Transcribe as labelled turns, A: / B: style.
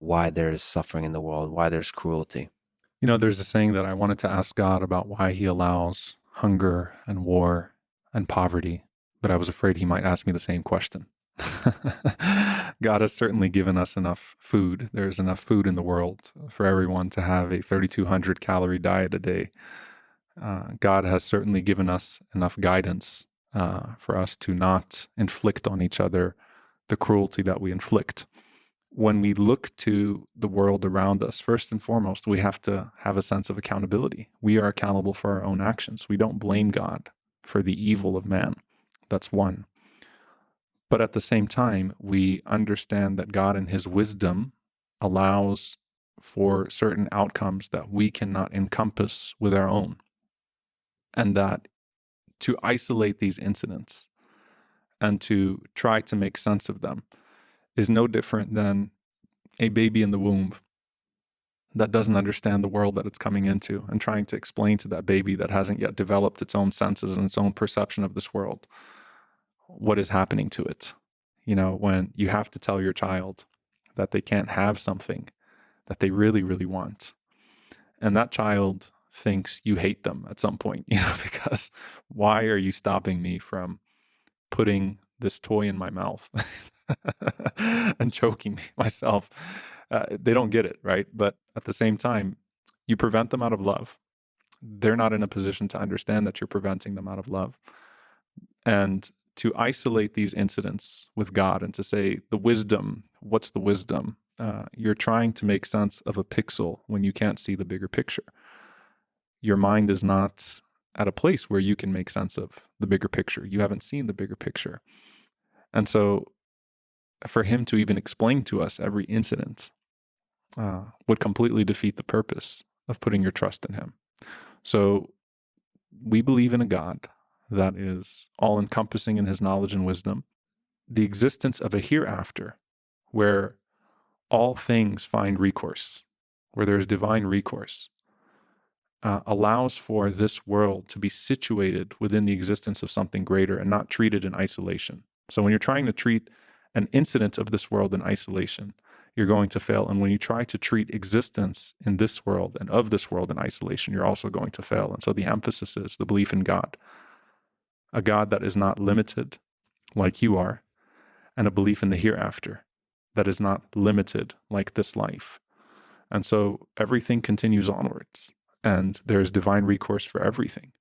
A: why there's suffering in the world, why there's cruelty.
B: There's a saying that I wanted to ask God about why he allows hunger and war and poverty, but I was afraid he might ask me the same question. God has certainly given us enough food. There's enough food in the world for everyone to have a 3,200 calorie diet a day. God has certainly given us enough guidance for us to not inflict on each other the cruelty that we inflict. When we look to the world around us, first and foremost, we have to have a sense of accountability. We are accountable for our own actions. We don't blame God for the evil of man. That's one. But at the same time, we understand that God in his wisdom allows for certain outcomes that we cannot encompass with our own. And that to isolate these incidents and to try to make sense of them is no different than a baby in the womb that doesn't understand the world that it's coming into and trying to explain to that baby that hasn't yet developed its own senses and its own perception of this world what is happening to it. When you have to tell your child that they can't have something that they really, really want, and that child thinks you hate them at some point, because why are you stopping me from putting this toy in my mouth and choking me myself? They don't get it, right? But at the same time, you prevent them out of love. They're not in a position to understand that you're preventing them out of love. And to isolate these incidents with God and to say, the wisdom, what's the wisdom? You're trying to make sense of a pixel when you can't see the bigger picture. Your mind is not at a place where you can make sense of the bigger picture. You haven't seen the bigger picture. And so for him to even explain to us every incident would completely defeat the purpose of putting your trust in him. So we believe in a God that is all-encompassing in his knowledge and wisdom, the existence of a hereafter where all things find recourse, where there is divine recourse, allows for this world to be situated within the existence of something greater and not treated in isolation. So when you're trying to treat an incident of this world in isolation, you're going to fail. And when you try to treat existence in this world and of this world in isolation, you're also going to fail. And so the emphasis is the belief in God, a God that is not limited like you are, and a belief in the hereafter that is not limited like this life. And so everything continues onwards, and there's divine recourse for everything.